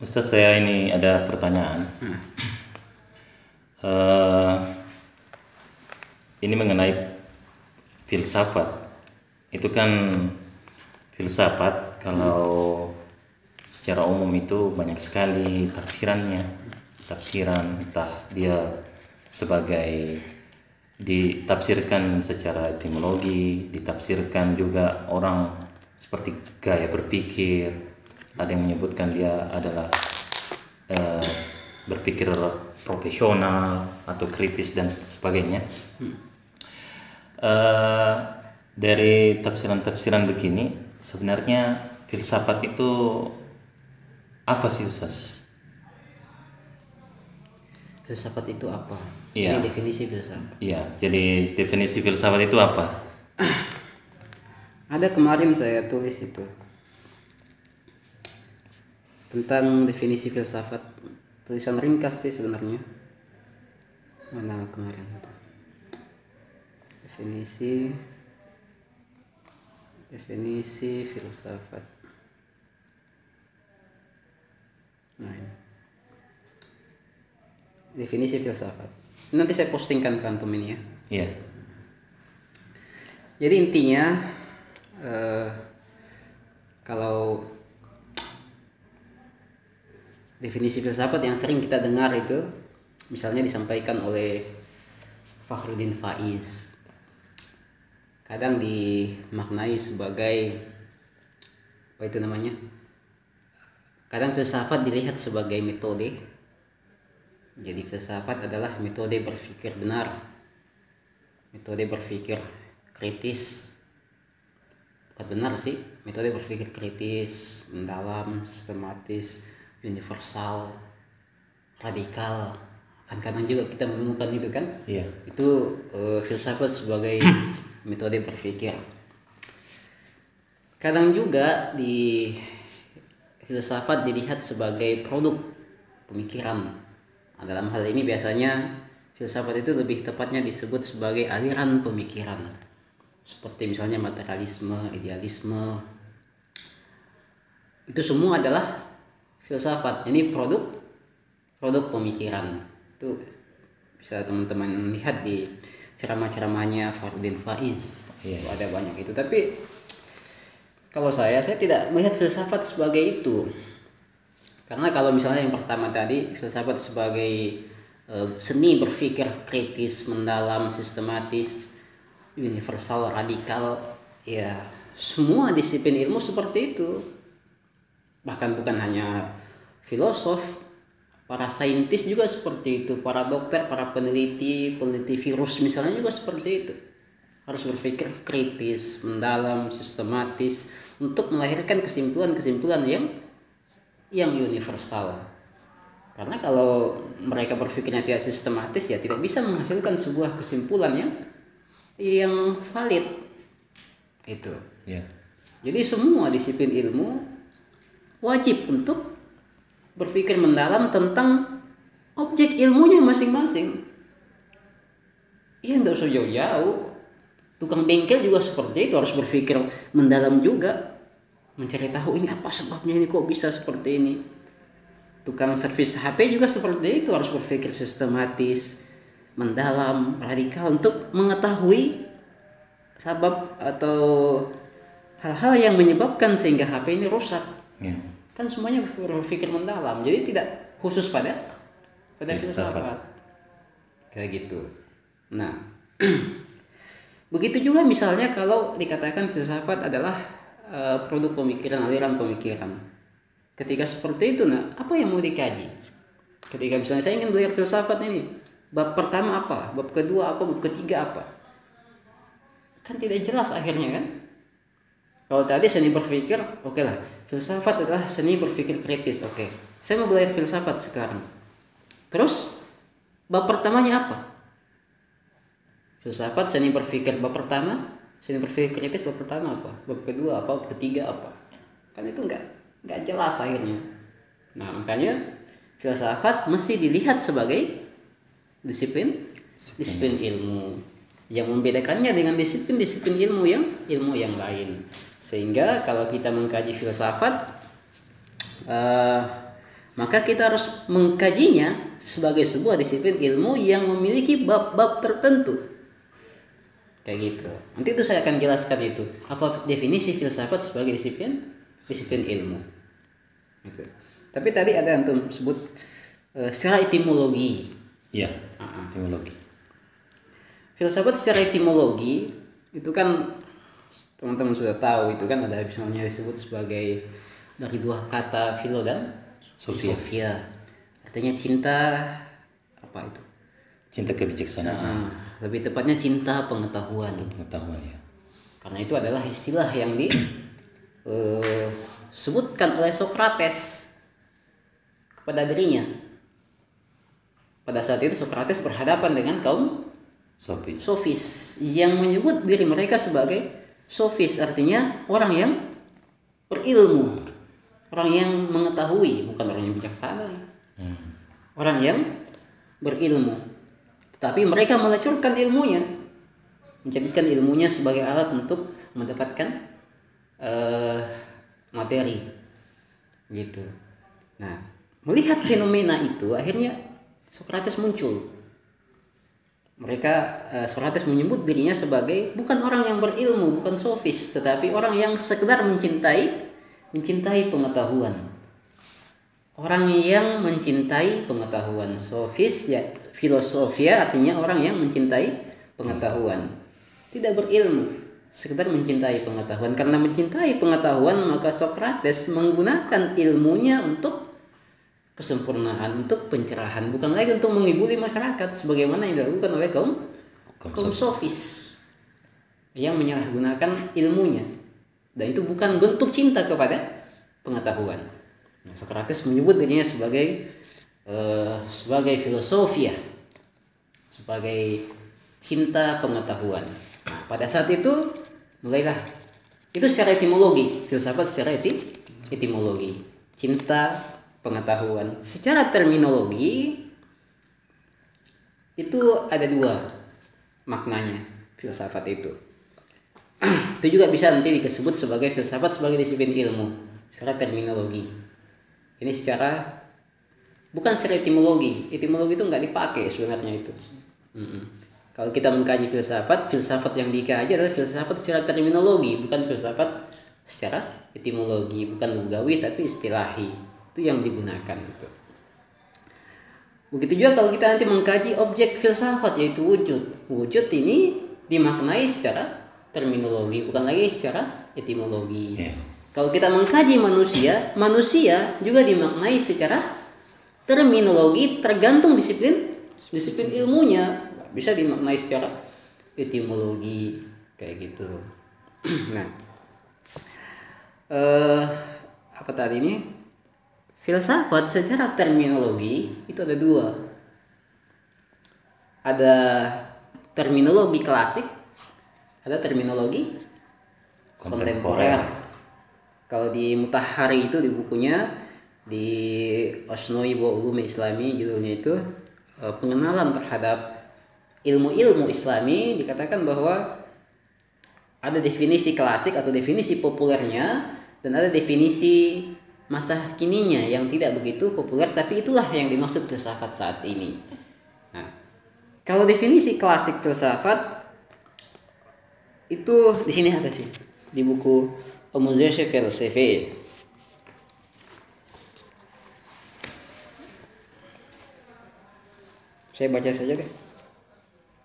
Ustaz, saya ini ada pertanyaan. Eh, ini mengenai filsafat. Itu kan filsafat kalau secara umum itu banyak sekali tafsirannya. Tafsiran entah dia sebagai ditafsirkan secara etimologi, ditafsirkan juga orang seperti gaya berpikir. Ada yang menyebutkan dia adalah berpikir profesional atau kritis dan sebagainya. Dari tafsiran-tafsiran begini, sebenarnya filsafat itu apa sih, Ustaz? Filsafat itu apa? Iya. Ini definisi filsafat. Iya, jadi definisi filsafat itu apa? Ada kemarin saya tulis itu tentang definisi filsafat, tulisan ringkas sih sebenarnya. Mana kemarin itu? Definisi filsafat. Nah, ini. Definisi filsafat. Nanti saya postingkan ke antum ini ya. Iya. Jadi intinya kalau definisi filsafat yang sering kita dengar itu misalnya disampaikan oleh Fakhruddin Faiz, kadang dimaknai sebagai apa itu namanya, kadang filsafat dilihat sebagai metode. Jadi filsafat adalah metode berpikir benar, metode berpikir kritis. Bukan benar sih, metode berpikir kritis, mendalam, sistematis, universal, radikal. Kadang-kadang juga kita menemukan itu kan. Iya. Itu filsafat sebagai metode berpikir. Kadang juga di filsafat dilihat sebagai produk pemikiran. Nah, dalam hal ini biasanya filsafat itu lebih tepatnya disebut sebagai aliran pemikiran. Seperti misalnya materialisme, idealisme. Itu semua adalah filsafat. Ini produk pemikiran. Itu bisa teman-teman lihat di ceramah-ceramahnya Fakhruddin Faiz. Iya. Ada banyak itu. Tapi kalau saya tidak melihat filsafat sebagai itu. Karena kalau misalnya yang pertama tadi, filsafat sebagai seni berpikir kritis, mendalam, sistematis, universal, radikal, ya semua disiplin ilmu seperti itu. Bahkan bukan hanya filosof, para saintis juga seperti itu, para dokter, para peneliti virus misalnya juga seperti itu. Harus berpikir kritis, mendalam, sistematis untuk melahirkan kesimpulan-kesimpulan yang universal. Karena kalau mereka berpikirnya tidak sistematis, ya tidak bisa menghasilkan sebuah kesimpulan yang valid. Itu. Iya. Jadi semua disiplin ilmu wajib untuk berpikir mendalam tentang objek ilmunya masing-masing. Ya nggak usah jauh-jauh. Tukang bengkel juga seperti itu, harus berpikir mendalam juga, mencari tahu ini apa sebabnya, ini kok bisa seperti ini. Tukang servis HP juga seperti itu, harus berpikir sistematis, mendalam, radikal untuk mengetahui sebab atau hal-hal yang menyebabkan sehingga HP ini rusak. Iya. Kan semuanya berpikir mendalam, jadi tidak khusus pada filsafat. Kayak gitu. Nah, begitu juga misalnya kalau dikatakan filsafat adalah produk pemikiran, aliran pemikiran. Ketika seperti itu, nah apa yang mau dikaji? Ketika misalnya saya ingin belajar filsafat ini, bab pertama apa, bab kedua apa, bab ketiga apa? Kan tidak jelas akhirnya kan? Kalau tadi seni berpikir, oke lah, filsafat adalah seni berpikir kritis, oke. Saya mau belajar filsafat sekarang. Terus bab pertamanya apa? Filsafat seni berpikir bab pertama, seni berpikir kritis bab pertama apa? Bab kedua apa? Bab ketiga apa? Kan itu nggak jelas akhirnya. Nah makanya filsafat mesti dilihat sebagai disiplin ilmu. Yang membedakannya dengan disiplin ilmu yang lain. Sehingga kalau kita mengkaji filsafat, maka kita harus mengkajinya sebagai sebuah disiplin ilmu yang memiliki bab-bab tertentu. Kayak gitu. Nanti itu saya akan jelaskan itu. Apa definisi filsafat sebagai disiplin ilmu. Gitu. Tapi tadi ada antum sebut secara etimologi. Iya, etimologi. Filsafat secara etimologi itu kan teman-teman sudah tahu, itu kan ada misalnya disebut sebagai dari dua kata philo dan sophia. Artinya cinta apa itu? Cinta kebijaksanaan. Lebih tepatnya cinta pengetahuan. Pengetahuan ya. Karena itu adalah istilah yang disebutkan oleh Socrates kepada dirinya. Pada saat itu Socrates berhadapan dengan kaum sofis yang menyebut diri mereka sebagai sofis, artinya orang yang berilmu, orang yang mengetahui, bukan orang yang bijaksana. Orang yang berilmu. Tetapi mereka melacurkan ilmunya, menjadikan ilmunya sebagai alat untuk mendapatkan materi, gitu. Nah, melihat fenomena itu, akhirnya Socrates muncul. Socrates menyebut dirinya sebagai bukan orang yang berilmu, bukan sofis, tetapi orang yang sekedar mencintai pengetahuan. Orang yang mencintai pengetahuan. Sofis ya, filosofia artinya orang yang mencintai pengetahuan. Tidak berilmu, sekedar mencintai pengetahuan. Karena mencintai pengetahuan, maka Socrates menggunakan ilmunya untuk kesempurnaan, untuk pencerahan, bukan lagi untuk menghiburi masyarakat sebagaimana yang dilakukan oleh kaum sofis yang menyalahgunakan ilmunya. Dan itu bukan bentuk cinta kepada pengetahuan. Nah, Socrates menyebut dirinya sebagai filosofia, sebagai cinta pengetahuan. Nah, pada saat itu mulailah itu secara etimologi, filsafat secara etimologi, cinta pengetahuan. Secara terminologi itu ada dua maknanya filsafat itu. Itu juga bisa nanti disebut sebagai filsafat sebagai disiplin ilmu secara terminologi. Ini secara bukan secara etimologi. Etimologi itu nggak dipakai sebenarnya itu. Kalau kita mengkaji filsafat yang dikaji adalah filsafat secara terminologi, bukan filsafat secara etimologi, bukan lugawi tapi istilahi. Itu yang digunakan itu. Begitu juga kalau kita nanti mengkaji objek filsafat yaitu wujud. Wujud ini dimaknai secara terminologi, bukan lagi secara etimologi. Kalau kita mengkaji manusia juga dimaknai secara terminologi tergantung disiplin ilmunya. Bisa dimaknai secara etimologi kayak gitu. Nah, apa tadi ini? Filsafat secara terminologi itu ada dua. Ada terminologi klasik, ada terminologi kontemporer. Kalau di Mutahari itu di bukunya di Asnoi Ulumi Islami judulnya itu pengenalan terhadap ilmu-ilmu Islami, dikatakan bahwa ada definisi klasik atau definisi populernya dan ada definisi masa kininya yang tidak begitu populer, tapi itulah yang dimaksud filsafat saat ini. Nah, kalau definisi klasik filsafat itu di sini ada sih di buku Musée Philosophie. Saya baca saja deh.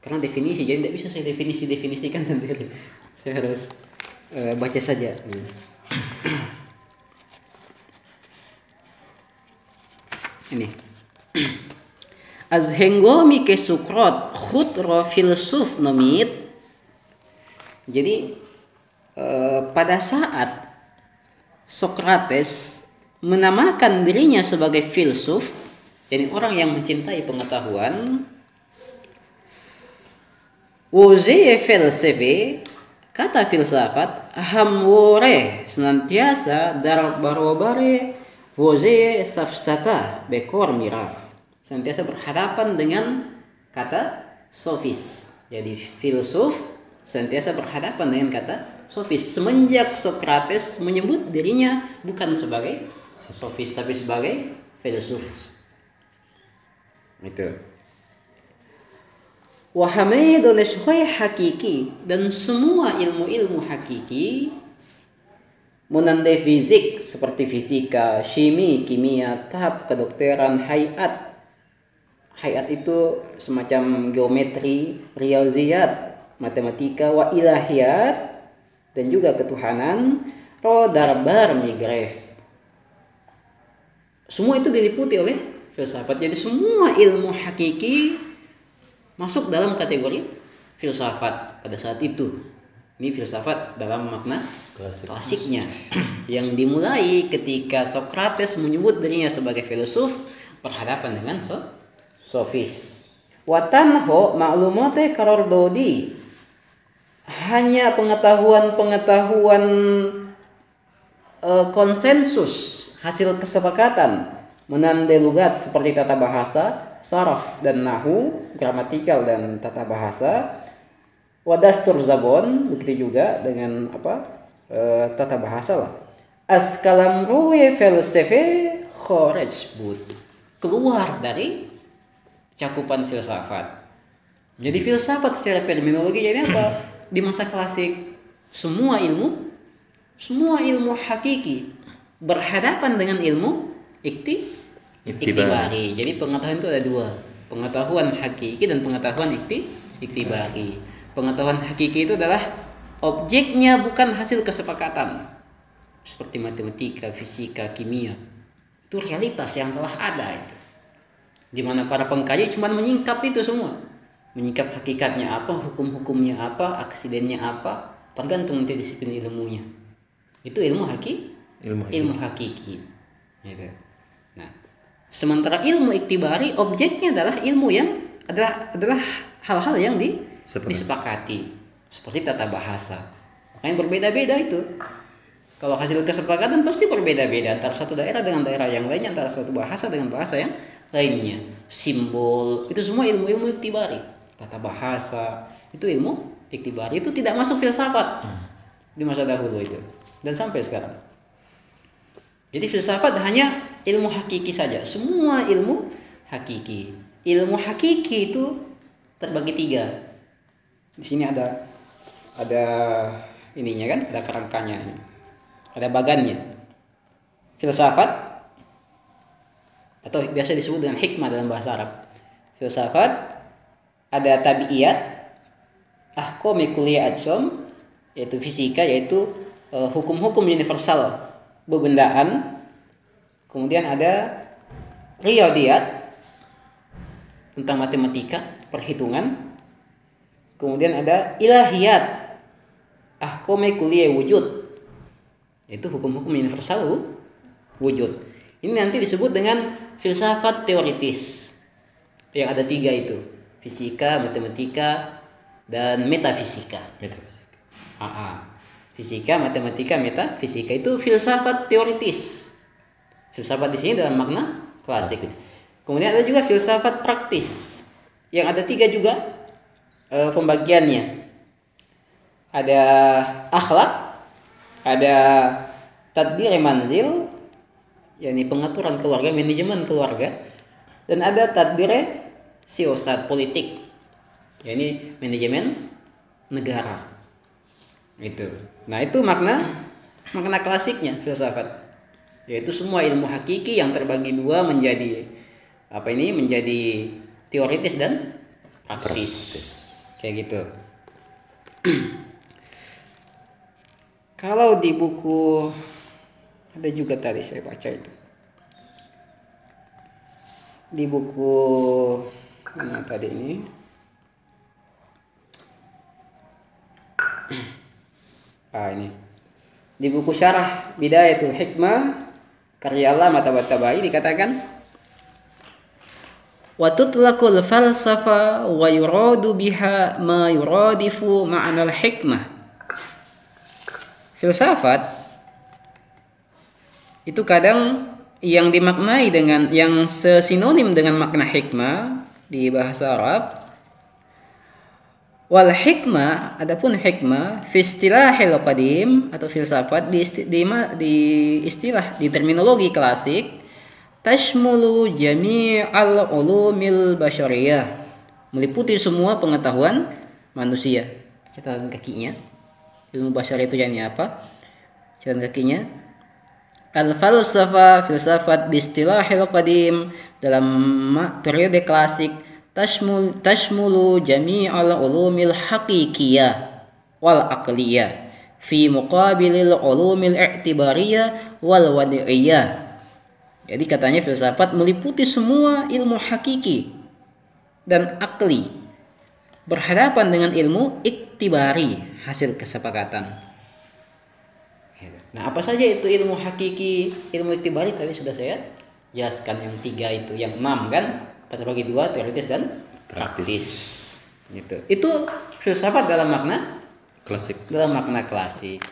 Karena definisi jadi tidak bisa saya definisikan sendiri. Saya harus baca saja. Ini Az hengomi ke Sukrat khud ro filsuf nomit. Jadi pada saat Socrates menamakan dirinya sebagai filsuf, jadi orang yang mencintai pengetahuan, woze filsafat, kata filsafat hamwore senantiasa dar barobare woze safsata bekor miraf, senantiasa berhadapan dengan kata sofis. Jadi filsuf senantiasa berhadapan dengan kata sofis. Semenjak Socrates menyebut dirinya bukan sebagai sofis tapi sebagai filsuf. Itu. Wa hamidun hakiki, dan semua ilmu-ilmu hakiki menandai fizik seperti fisika, shimi, kimia, tahap kedokteran, hayat. Hayat itu semacam geometri, riyaziyat, matematika, wa ilahiyat, dan juga ketuhanan, ro darbar migraf. Semua itu diliputi oleh filsafat. Jadi semua ilmu hakiki masuk dalam kategori filsafat pada saat itu. Ini filsafat dalam makna klasiknya yang dimulai ketika Socrates menyebut dirinya sebagai filsuf berhadapan dengan sofis. Watanho maklumate karordodi, hanya pengetahuan konsensus, hasil kesepakatan menandai lugat seperti tata bahasa, saraf dan nahu, gramatikal dan tata bahasa, wadastur zabon, begitu juga dengan tata bahasa lah. Askalam ruwe felsefe kharaj bud, keluar dari cakupan filsafat. Jadi filsafat secara terminologi jadi apa? Di masa klasik semua ilmu hakiki berhadapan dengan ilmu iktibari. Jadi pengetahuan itu ada dua, pengetahuan hakiki dan pengetahuan iktibari. Pengetahuan hakiki itu adalah objeknya bukan hasil kesepakatan, seperti matematika, fisika, kimia. Itu realitas yang telah ada itu, di mana para pengkaji cuma menyingkap itu semua, menyingkap hakikatnya apa, hukum-hukumnya apa, aksidennya apa, tergantung nanti disiplin ilmunya. Itu ilmu hakiki. Gitu. Nah, sementara ilmu iktibari objeknya adalah ilmu yang adalah hal-hal yang disepakati, seperti tata bahasa. Makanya berbeda-beda itu. Kalau hasil kesepakatan pasti berbeda-beda antara satu daerah dengan daerah yang lainnya, antara satu bahasa dengan bahasa yang lainnya. Simbol itu semua ilmu-ilmu iktibari. Tata bahasa itu ilmu iktibari, itu tidak masuk filsafat di masa dahulu itu dan sampai sekarang. Jadi filsafat hanya ilmu hakiki saja. Semua ilmu hakiki. Ilmu hakiki itu terbagi tiga. Di sini ada ininya kan, ada kerangkanya, ada bagannya. Filsafat atau biasa disebut dengan hikmah dalam bahasa Arab. Filsafat, ada tabiiyat, ahkomi kuliah ajsom, yaitu fisika, yaitu hukum-hukum universal bebendaan. Kemudian ada riyadiyat, tentang matematika, perhitungan. Kemudian ada ilahiyat, ahkomi kuliah wujud, yaitu hukum-hukum universal wujud. Ini nanti disebut dengan filsafat teoritis, yang ada tiga itu, fisika, matematika, dan metafisika. Fisika, matematika, metafisika itu filsafat teoritis. Filsafat di sini dalam makna klasik. Kemudian ada juga filsafat praktis, yang ada tiga juga pembagiannya. Ada akhlak, ada tadbir manzil, yakni pengaturan keluarga, manajemen keluarga, dan ada tadbir siosat, politik, yakni manajemen negara. Itu. Nah, itu makna klasiknya filsafat, yaitu semua ilmu hakiki yang terbagi dua menjadi menjadi teoritis dan praktis. Kayak gitu. Kalau di buku ada juga tadi saya baca itu. Di buku mana tadi ini? Ini. Di buku Syarah Bidayatul Hikmah karya Allamah Tabatabai dikatakan, wa tutlaqul falsafa wa yuradu biha ma yuradifu ma'nal hikmah. Filsafat itu kadang yang dimaknai dengan yang sesinonim dengan makna hikmah di bahasa Arab. Wal hikmah, adapun hikmah fi istilahil qadim atau filsafat di istilah, di terminologi klasik, tashmulu jami'al ulumil basyariyah, meliputi semua pengetahuan manusia. Catatan kakinya, ilmu basyariyah itu yakni apa? Catatan kakinya, al-falsafah, filsafat bistilahil qadim, dalam periode klasik, tashmulu jami'al ulumil haqiqiyah wal aqliyah fi muqabilil ulumil i'tibariyah wal wadi'iyah. Jadi katanya filsafat meliputi semua ilmu hakiki dan akli berhadapan dengan ilmu iktibari, hasil kesepakatan. Nah, apa saja itu ilmu hakiki, ilmu iktibari tadi sudah saya jelaskan, yang 3 itu, yang 6 kan terbagi 2, teoritis dan praktis. Gitu. Itu filsafat dalam makna Klasik. klasik.